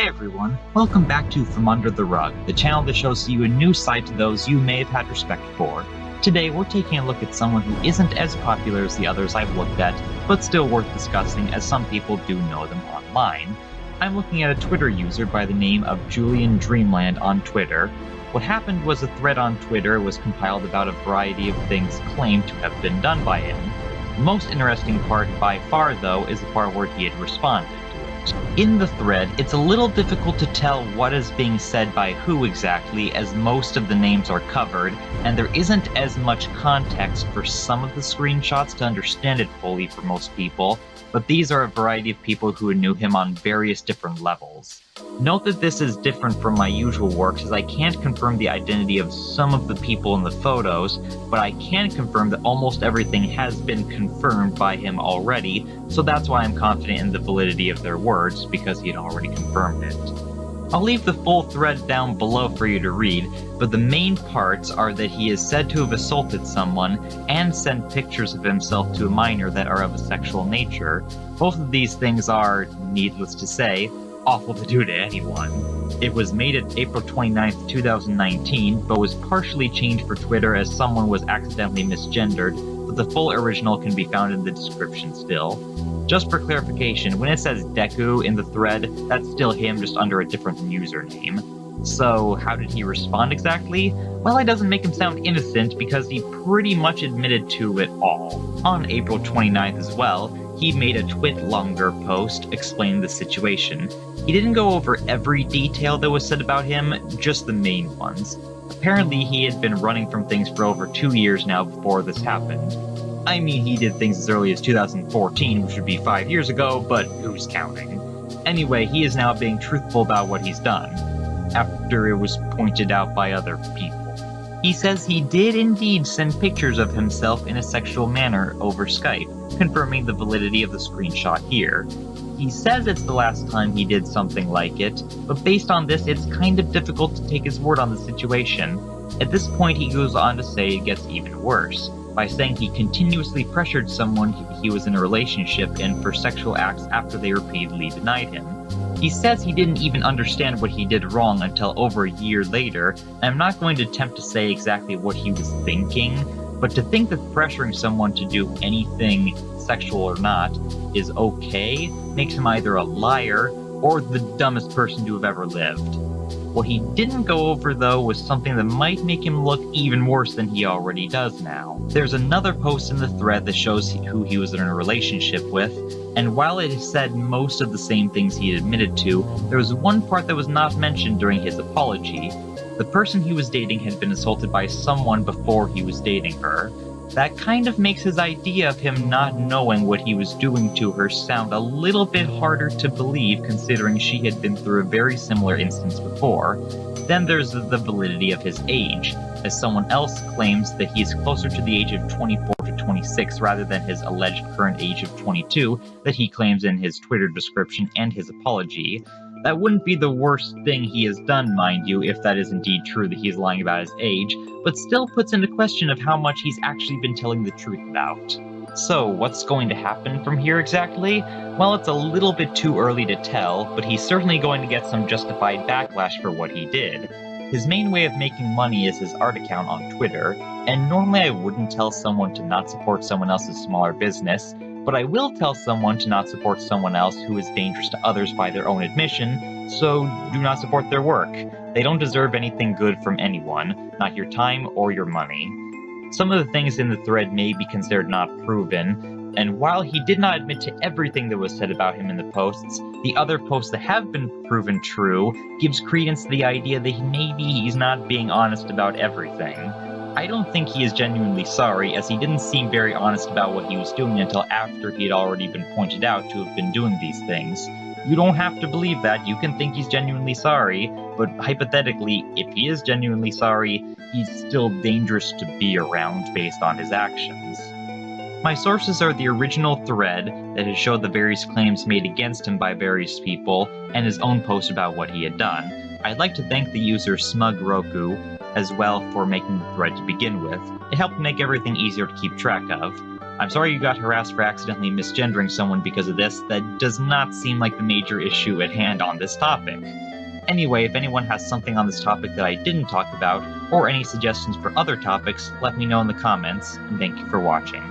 Hey everyone, welcome back to From Under the Rug, the channel that shows you a new side to those you may have had respect for. Today we're taking a look at someone who isn't as popular as the others I've looked at, but still worth discussing as some people do know them online. I'm looking at a Twitter user by the name of Julian Dreamland on Twitter. What happened was a thread on Twitter was compiled about a variety of things claimed to have been done by him. The most interesting part by far, though, is the part where he had responded to it. In the thread, it's a little difficult to tell what is being said by who exactly, as most of the names are covered, and there isn't as much context for some of the screenshots to understand it fully for most people, but these are a variety of people who knew him on various different levels. Note that this is different from my usual works, as I can't confirm the identity of some of the people in the photos, but I can confirm that almost everything has been confirmed by him already, so that's why I'm confident in the validity of their words, because he had already confirmed it. I'll leave the full thread down below for you to read, but the main parts are that he is said to have assaulted someone and sent pictures of himself to a minor that are of a sexual nature. Both of these things are, needless to say, awful to do to anyone. It was made at April 29th, 2019, but was partially changed for Twitter as someone was accidentally misgendered, but the full original can be found in the description still. Just for clarification, when it says Deku in the thread, that's still him, just under a different username. So, how did he respond exactly? Well, it doesn't make him sound innocent, because he pretty much admitted to it all. On April 29th as well, he made a longer post explaining the situation. He didn't go over every detail that was said about him, just the main ones. Apparently, he had been running from things for over 2 years now before this happened. I mean, he did things as early as 2014, which would be 5 years ago, but who's counting? Anyway, he is now being truthful about what he's done, after it was pointed out by other people. He says he did indeed send pictures of himself in a sexual manner over Skype, confirming the validity of the screenshot here. He says it's the last time he did something like it, but based on this, it's kind of difficult to take his word on the situation. At this point, he goes on to say it gets even worse, by saying he continuously pressured someone he was in a relationship in for sexual acts after they repeatedly denied him. He says he didn't even understand what he did wrong until over a year later, and I'm not going to attempt to say exactly what he was thinking, but to think that pressuring someone to do anything, sexual or not, is okay makes him either a liar or the dumbest person to have ever lived. What he didn't go over, though, was something that might make him look even worse than he already does now. There's another post in the thread that shows who he was in a relationship with, and while it said most of the same things he admitted to, there was one part that was not mentioned during his apology. The person he was dating had been assaulted by someone before he was dating her. That kind of makes his idea of him not knowing what he was doing to her sound a little bit harder to believe, considering she had been through a very similar instance before. Then there's the validity of his age, as someone else claims that he's closer to the age of 24 to 26 rather than his alleged current age of 22 that he claims in his Twitter description and his apology. That wouldn't be the worst thing he has done, mind you, if that is indeed true that he's lying about his age, but still puts into question of how much he's actually been telling the truth about. So, what's going to happen from here exactly? Well, it's a little bit too early to tell, but he's certainly going to get some justified backlash for what he did. His main way of making money is his art account on Twitter, and normally I wouldn't tell someone to not support someone else's smaller business, but I will tell someone to not support someone else who is dangerous to others by their own admission, so do not support their work. They don't deserve anything good from anyone, not your time or your money. Some of the things in the thread may be considered not proven, and while he did not admit to everything that was said about him in the posts, the other posts that have been proven true gives credence to the idea that maybe he's not being honest about everything. I don't think he is genuinely sorry, as he didn't seem very honest about what he was doing until after he had already been pointed out to have been doing these things. You don't have to believe that, you can think he's genuinely sorry, but hypothetically, if he is genuinely sorry, he's still dangerous to be around based on his actions. My sources are the original thread that has showed the various claims made against him by various people, and his own post about what he had done. I'd like to thank the user SmugRoku as well for making the thread to begin with. It helped make everything easier to keep track of. I'm sorry you got harassed for accidentally misgendering someone because of this. That does not seem like the major issue at hand on this topic. Anyway, if anyone has something on this topic that I didn't talk about, or any suggestions for other topics, let me know in the comments, and thank you for watching.